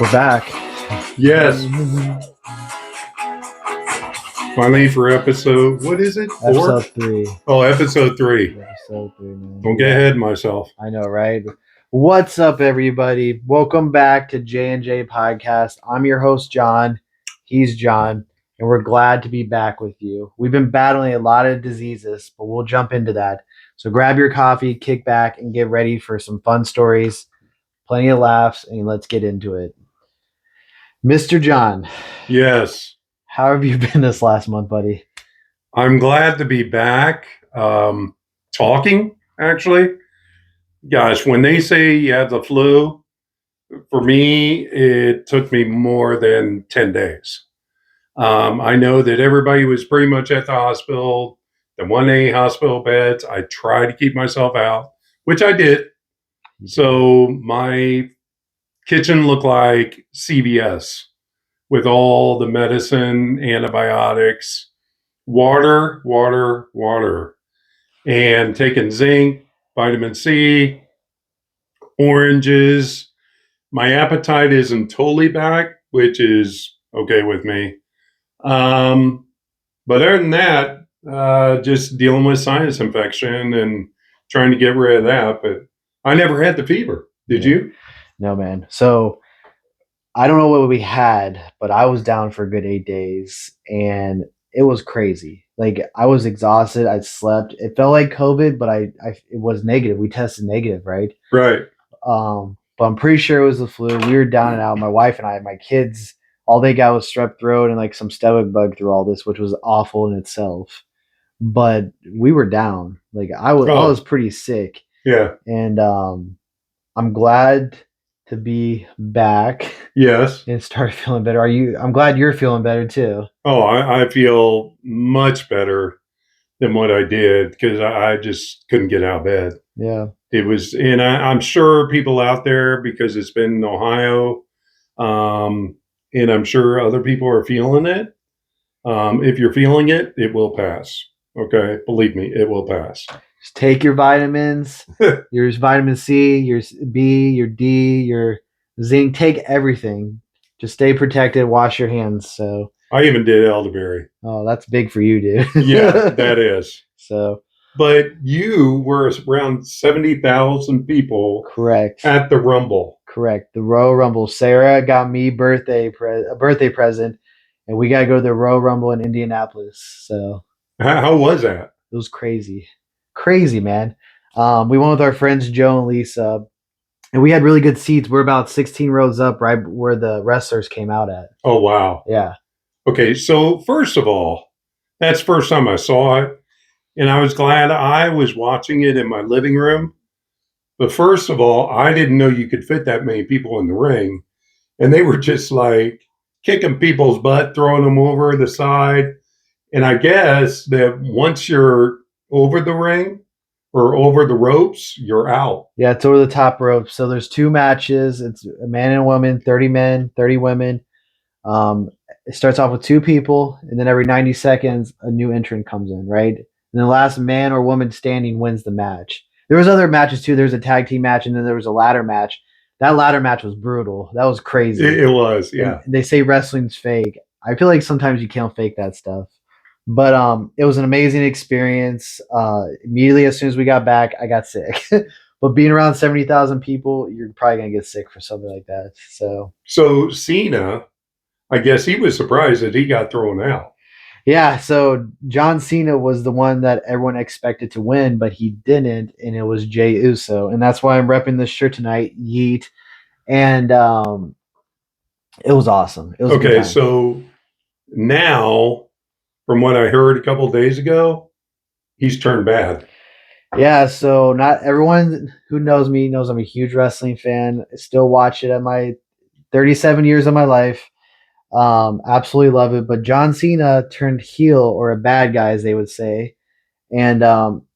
We're back. Yes, finally for episode, what is it? Four? Episode 3. Oh, episode 3. Episode 3, man. Don't get ahead of myself. I know, right? What's up, everybody? Welcome back to J&J Podcast. I'm your host, John. He's John, and we're glad to be back with you. We've been battling a lot of diseases, but we'll jump into that. So grab your coffee, kick back, and get ready for some fun stories, plenty of laughs, and let's get into it. Mr. John. Yes. How have you been this last month, buddy? I'm glad to be back talking, actually. Gosh, when they say you have the flu, for me, it took me more than 10 days. I know that everybody was pretty much at the hospital, the 1A hospital beds. I tried to keep myself out, which I did. So my kitchen looked like CVS with all the medicine, antibiotics, water, and taking zinc, vitamin C, oranges. My appetite isn't totally back, which is okay with me. But other than that, just dealing with sinus infection and trying to get rid of that. But I never had the fever. Did you? No, man. So I don't know what we had, but I was down for a good 8 days, and it was crazy. Like, I was exhausted. I slept. It felt like COVID, but it was negative. We tested negative, right? Right. But I'm pretty sure it was the flu. We were down and out. My wife and I, my kids, all they got was strep throat and like some stomach bug through all this, which was awful in itself. But we were down. Like, I was pretty sick. Yeah. And I'm glad to be back. Yes. And start feeling better. I'm glad you're feeling better too. Oh, I feel much better than what I did because I just couldn't get out of bed. Yeah. It was, and I'm sure people out there, because it's been in Ohio, and I'm sure other people are feeling it. If you're feeling it, it will pass. Okay? Believe me, it will pass. Just take your vitamins, your vitamin C, your B, your D, your zinc. Take everything. Just stay protected. Wash your hands. So I even did elderberry. Oh, that's big for you, dude. Yeah, that is. So, but you were around 70,000 people. Correct. At the Rumble. Correct. The Royal Rumble. Sarah got me a birthday present, and we got to go to the Royal Rumble in Indianapolis. So how was that? It was crazy. Crazy, man. We went with our friends Joe and Lisa, and we had really good seats. We're about 16 rows up, right where the wrestlers came out at. Oh, wow. Yeah. Okay, so first of all, that's the first time I saw it, and I was glad I was watching it in my living room. But first of all, I didn't know you could fit that many people in the ring, and they were just like kicking people's butt, throwing them over the side. And I guess that once you're over the ring or over the ropes, you're out. Yeah, it's over the top rope. So there's 2 matches. It's a man and a woman, 30 men, 30 women. It starts off with 2 people, and then every 90 seconds, a new entrant comes in, right? And the last man or woman standing wins the match. There was other matches too. There was a tag team match, and then there was a ladder match. That ladder match was brutal. That was crazy. It was, yeah. And they say wrestling's fake. I feel like sometimes you can't fake that stuff. But it was an amazing experience. Immediately as soon as we got back, I got sick. But being around 70,000 people, you're probably going to get sick for something like that. So Cena, I guess he was surprised that he got thrown out. Yeah, so John Cena was the one that everyone expected to win, but he didn't, and it was Jey Uso. And that's why I'm repping this shirt tonight, Yeet. And it was awesome. It was okay, so now, from what I heard a couple of days ago, he's turned bad. Yeah, so not everyone who knows me knows I'm a huge wrestling fan. I still watch it at my 37 years of my life. Absolutely love it. But John Cena turned heel, or a bad guy, as they would say. And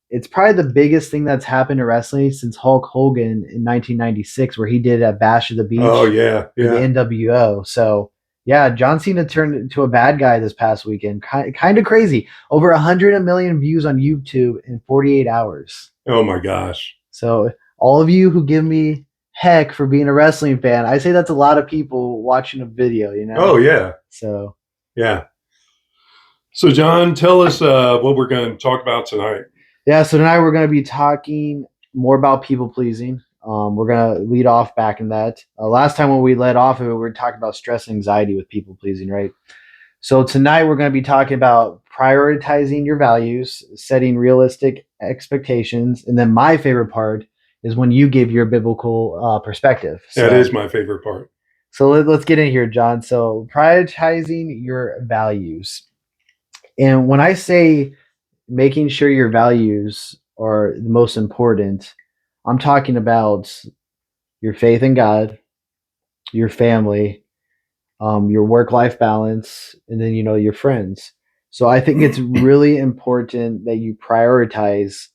it's probably the biggest thing that's happened to wrestling since Hulk Hogan in 1996, where he did a Bash of the Beach. Oh, yeah. The NWO. So, yeah, John Cena turned into a bad guy this past weekend. Kind of crazy. Over 100 million views on YouTube in 48 hours. Oh, my gosh. So all of you who give me heck for being a wrestling fan. I say that's a lot of people watching a video, Oh yeah, So yeah. So John, tell us what we're going to talk about tonight. yeah, so tonight we're going to be talking more about people pleasing. We're going to lead off back in that. Last time when we led off of it, we were talking about stress and anxiety with people pleasing, right? So tonight we're going to be talking about prioritizing your values, setting realistic expectations, and then my favorite part is when you give your biblical perspective. That is my favorite part. So let's get in here, John. So prioritizing your values, and when I say making sure your values are the most important, I'm talking about your faith in God, your family, your work life balance, and then your friends. So I think it's really important that you prioritize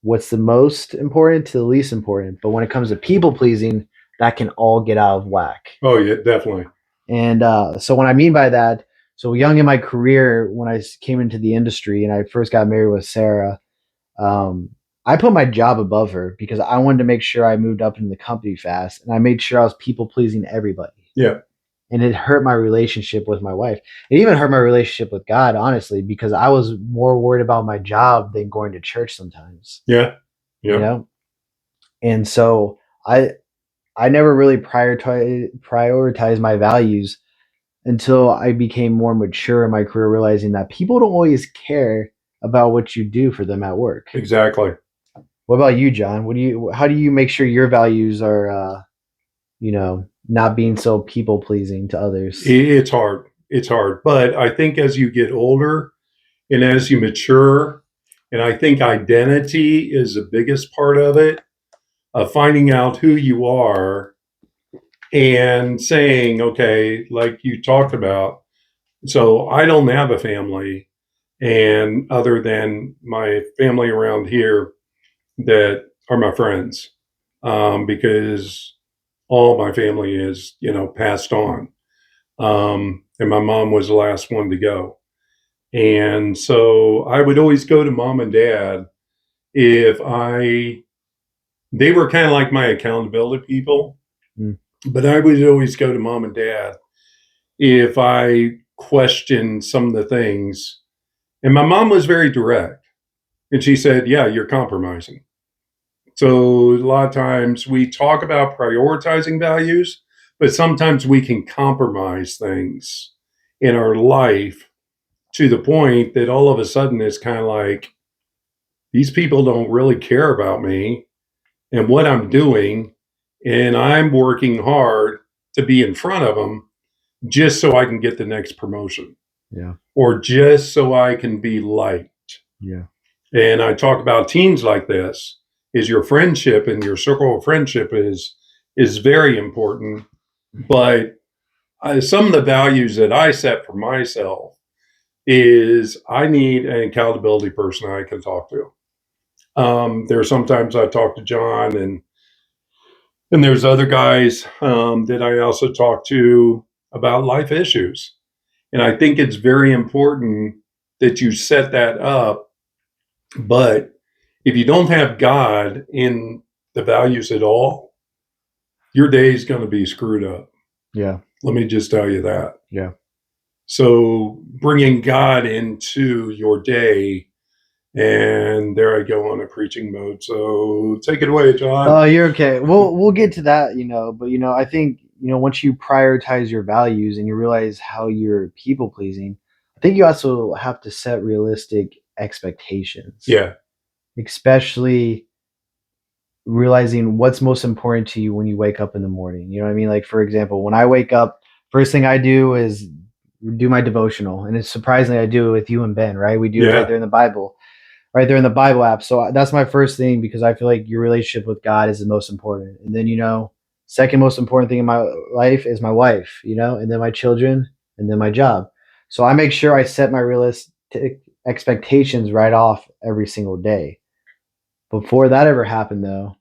what's the most important to the least important. But when it comes to people pleasing, that can all get out of whack. Oh yeah, definitely. And so what I mean by that, so young in my career, when I came into the industry and I first got married with Sarah, um, I put my job above her because I wanted to make sure I moved up in the company fast, and I made sure I was people pleasing everybody. Yeah. And it hurt my relationship with my wife. It even hurt my relationship with God, honestly, because I was more worried about my job than going to church sometimes. Yeah. Yeah. You know? And so I never really prioritized my values until I became more mature in my career, realizing that people don't always care about what you do for them at work. Exactly. What about you, John? How do you make sure your values are not being so people pleasing to others? It's hard. It's hard. But I think as you get older and as you mature, and I think identity is the biggest part of it, of finding out who you are and saying, okay, like you talked about, so I don't have a family, and other than my family around here that are my friends, because all my family is, passed on. And my mom was the last one to go. And so I would always go to mom and dad if they were kind of like my accountability people, but I would always go to mom and dad if I questioned some of the things. And my mom was very direct. And she said, yeah, you're compromising. So a lot of times we talk about prioritizing values, but sometimes we can compromise things in our life to the point that all of a sudden it's kind of like these people don't really care about me and what I'm doing. And I'm working hard to be in front of them just so I can get the next promotion. Yeah. Or just so I can be liked. Yeah. And I talk about teens like this is your friendship and your circle of friendship is very important. But some of the values that I set for myself is I need an accountability person I can talk to. There are sometimes I talk to John and there's other guys that I also talk to about life issues. And I think it's very important that you set that up. But if you don't have God in the values at all, your day is going to be screwed up. Yeah. Let me just tell you that. Yeah. So bringing God into your day, and there I go on a preaching mode. So take it away, John. Oh, you're okay. We'll get to that, but I think, once you prioritize your values and you realize how you're people pleasing, I think you also have to set realistic expectations. Yeah. Especially realizing what's most important to you when you wake up in the morning. You know what I mean? Like, for example, when I wake up, first thing I do is do my devotional. And it's surprisingly, I do it with you and Ben, right? We do it right there in the Bible. Right there in the Bible app. So that's my first thing because I feel like your relationship with God is the most important. And then, second most important thing in my life is my wife, and then my children and then my job. So I make sure I set my realistic expectations right off every single day. Before that ever happened, though,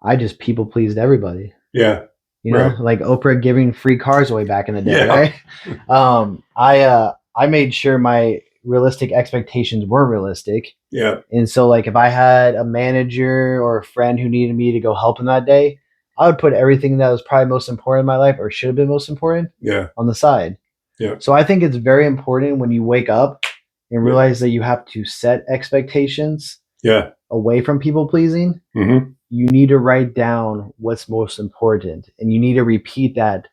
I just people pleased everybody. Yeah. Like Oprah giving free cars away back in the day, right? I made sure my realistic expectations were realistic. Yeah. And so, like, if I had a manager or a friend who needed me to go help them that day, I would put everything that was probably most important in my life or should have been most important Yeah. on the side. Yeah. So I think it's very important when you wake up and Yeah. realize that you have to set expectations Yeah. away from people pleasing. Mm-hmm. You need to write down what's most important and you need to repeat that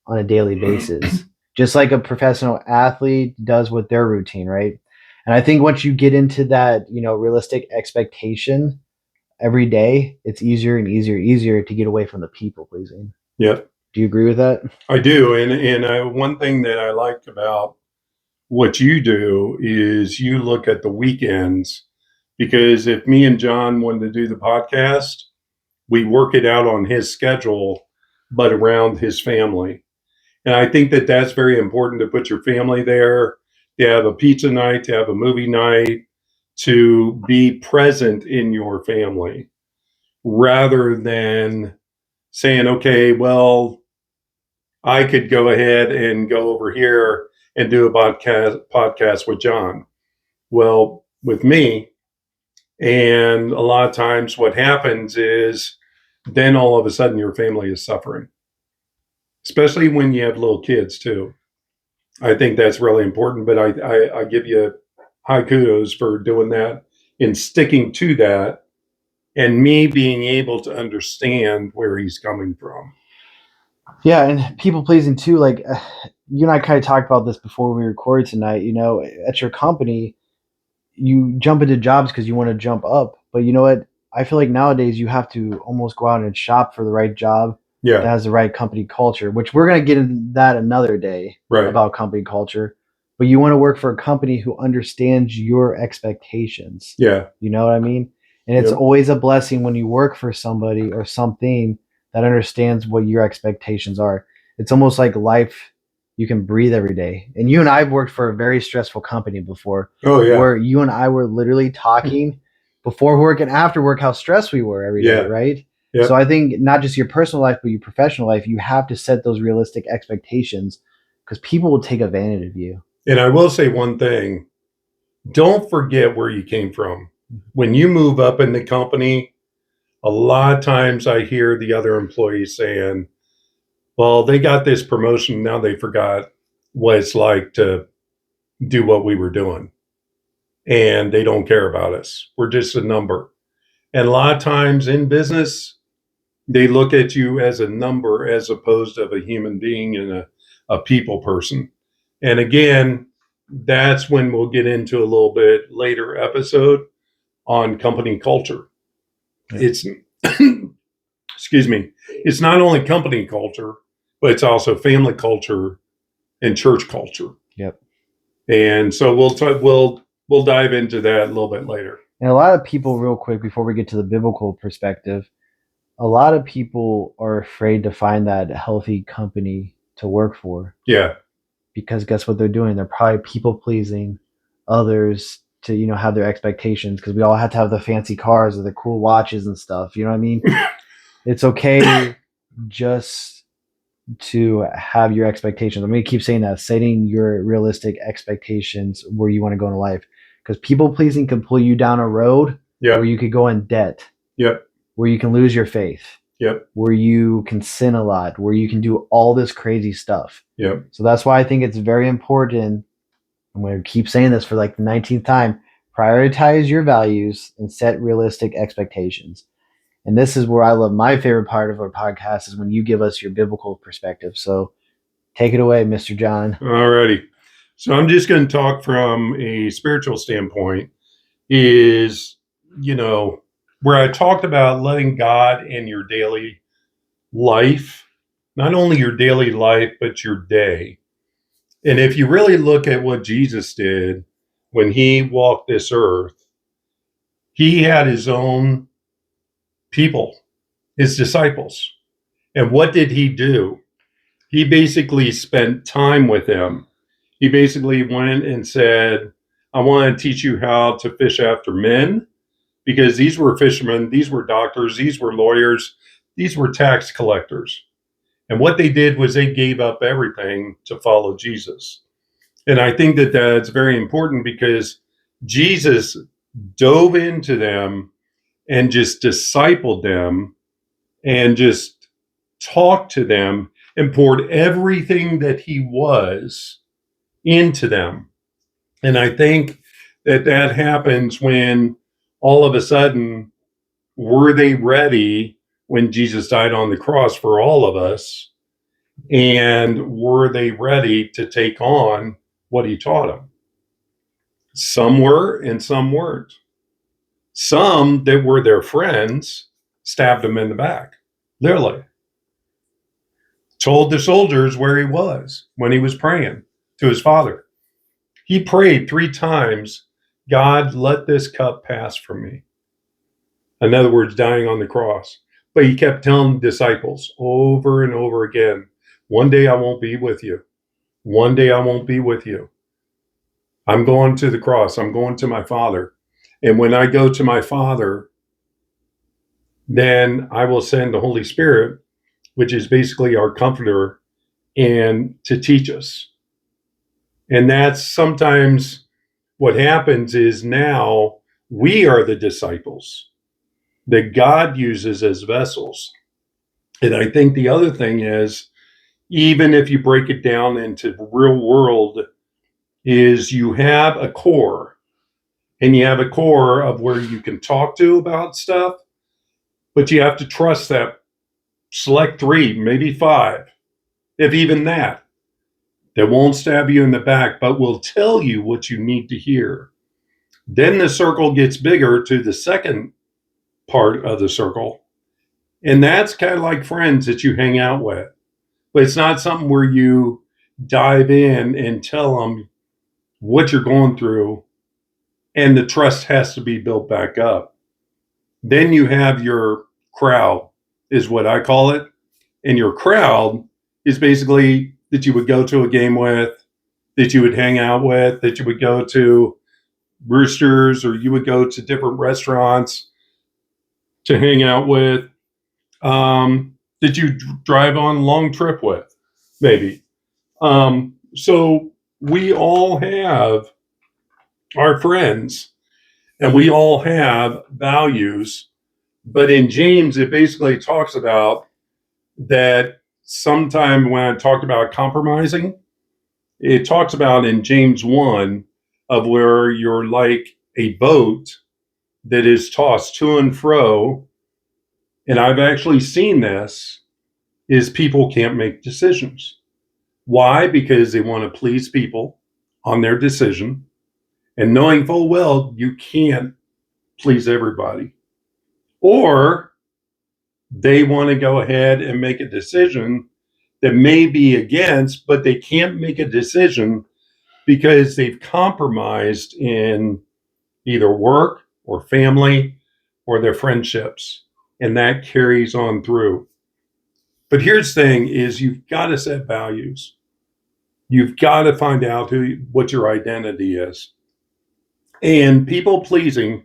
on a daily basis, just like a professional athlete does with their routine, right? And I think once you get into that, realistic expectation every day, it's easier and easier to get away from the people pleasing. Yeah. Do you agree with that? I do. And one thing that I like about what you do is you look at the weekends, because if me and John wanted to do the podcast, we work it out on his schedule, but around his family. And I think that that's very important, to put your family there, to have a pizza night, to have a movie night, to be present in your family rather than saying, okay, well, I could go ahead and go over here and do a podcast with John. Well, with me, and a lot of times what happens is then all of a sudden your family is suffering, especially when you have little kids too. I think that's really important, but I give you high kudos for doing that and sticking to that, and me being able to understand where he's coming from. Yeah, and people pleasing too. Like you and I kind of talked about this before we recorded tonight. At your company, you jump into jobs because you want to jump up. But you know what? I feel like nowadays you have to almost go out and shop for the right job that Yeah, has the right company culture, which we're going to get into that another day right. about company culture. But you want to work for a company who understands your expectations. Yeah, You know what I mean? And it's yep, always a blessing when you work for somebody or something that understands what your expectations are. It's almost like life. You can breathe every day. And you and I have worked for a very stressful company before oh yeah, where you and I were literally talking before work and after work how stressed we were every day, yeah, right? So yep. I think not just your personal life, but your professional life, you have to set those realistic expectations because people will take advantage of you. And I will say one thing: don't forget where you came from. When you move up in the company, a lot of times I hear the other employees saying, well, they got this promotion, now they forgot what it's like to do what we were doing. And they don't care about us. We're just a number. And a lot of times in business, they look at you as a number as opposed to a human being and a people person. And again, that's when we'll get into a little bit later episode on company culture. Yeah. It's excuse me, it's not only company culture, but it's also family culture and church culture. Yep. And so we'll dive into that a little bit later. And a lot of people, real quick, before we get to the biblical perspective, a lot of people are afraid to find that healthy company to work for Yeah, because guess what they're doing? They're probably people pleasing others to have their expectations because we all have to have the fancy cars or the cool watches and stuff. You know what I mean? It's okay just to have your expectations. I'm going to keep saying that, setting your realistic expectations where you want to go in life. Because people pleasing can pull you down a road where yep, you could go in debt, yep, where you can lose your faith, yep, where you can sin a lot, where you can do all this crazy stuff. yep. So that's why I think it's very important. I'm going to keep saying this for like the 19th time. Prioritize your values and set realistic expectations. And this is where I love my favorite part of our podcast is when you give us your biblical perspective. So take it away, Mr. John. Alrighty. So I'm just going to talk from a spiritual standpoint. Is, where I talked about letting God in your daily life, not only your daily life, but your day. And if you really look at what Jesus did when he walked this earth, he had his own people, his disciples. And what did he do? He basically spent time with them. He basically went and said, I want to teach you how to fish after men, because these were fishermen, these were doctors, these were lawyers, these were tax collectors. And what they did was they gave up everything to follow Jesus. And I think that that's very important because Jesus dove into them and just discipled them and just talked to them and poured everything that he was into them. And I think that happens when all of a sudden, were they ready when Jesus died on the cross for all of us? And were they ready to take on what he taught them? Some were and some weren't. Some that were their friends stabbed him in the back, literally. Told the soldiers where he was when he was praying to his father. He prayed 3 times, God, let this cup pass from me. In other words, dying on the cross. But he kept telling disciples over and over again, one day I won't be with you. One day I won't be with you. I'm going to the cross. I'm going to my Father. And when I go to my Father, then I will send the Holy Spirit, which is basically our comforter, and to teach us. And that's sometimes what happens is now we are the disciples that God uses as vessels. And I think the other thing is, even if you break it down into real world, is you have a core, and you have a core of where you can talk to about stuff, but you have to trust that select 3, maybe 5, if even that won't stab you in the back, but will tell you what you need to hear. Then the circle gets bigger to the second part of the circle. And that's kind of like friends that you hang out with. But it's not something where you dive in and tell them what you're going through, and the trust has to be built back up. Then you have your crowd, is what I call it. And your crowd is basically that you would go to a game with, that you would hang out with, that you would go to Roosters, or you would go to different restaurants to hang out with, that you drive on a long trip with, maybe. So we all have our friends, and we all have values. But in James, it basically talks about that sometime when I talked about compromising, it talks about in James 1 of where you're like a boat that is tossed to and fro. And I've actually seen this, is people can't make decisions. Why? Because they want to please people on their decision, and knowing full well you can't please everybody. Or they want to go ahead and make a decision that may be against, but they can't make a decision because they've compromised in either work or family or their friendships. And that carries on through. But here's the thing is, you've got to set values. You've got to find out what your identity is. And people pleasing,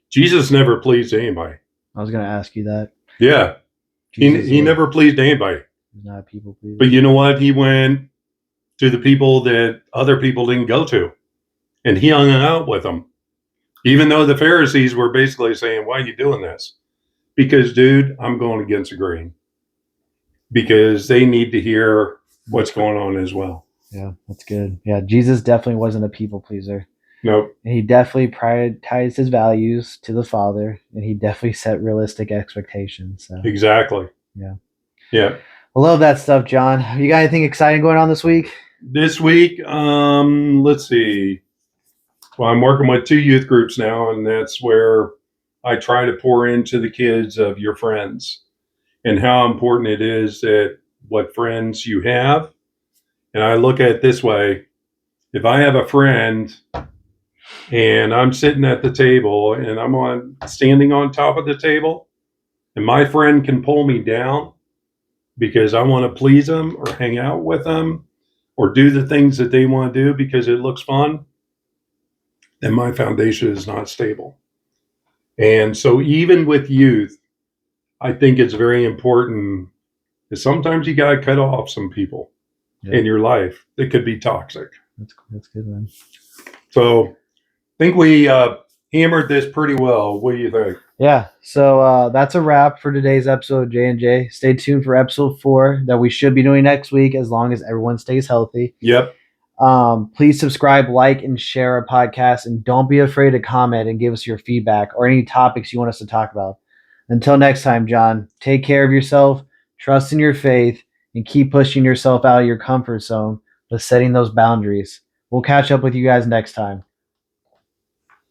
Jesus never pleased anybody. I was going to ask you that. Yeah. He never pleased anybody. He's not a people pleaser. But you know what? He went to the people that other people didn't go to, and he hung out with them. Even though the Pharisees were basically saying, why are you doing this? Because, dude, I'm going against the grain. Because they need to hear what's going on as well. Yeah, that's good. Yeah, Jesus definitely wasn't a people pleaser. Nope. And he definitely prioritized his values to the Father, and he definitely set realistic expectations. So. Exactly. Yeah. Yeah. I love that stuff, John. You got anything exciting going on this week? This week, let's see. Well, I'm working with 2 youth groups now, and that's where I try to pour into the kids of your friends and how important it is that what friends you have. And I look at it this way. If I have a friend and I'm sitting at the table and I'm standing on top of the table, and my friend can pull me down because I want to please them or hang out with them or do the things that they want to do because it looks fun, then my foundation is not stable. And so even with youth, I think it's very important that sometimes you got to cut off some people in your life that could be toxic. That's good, man. So I think we hammered this pretty well. What do you think? Yeah, so that's a wrap for today's episode of J&J. Stay tuned for episode 4 that we should be doing next week as long as everyone stays healthy. Yep. Please subscribe, like, and share our podcast, and don't be afraid to comment and give us your feedback or any topics you want us to talk about. Until next time, John, take care of yourself, trust in your faith, and keep pushing yourself out of your comfort zone, but setting those boundaries. We'll catch up with you guys next time.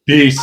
Peace.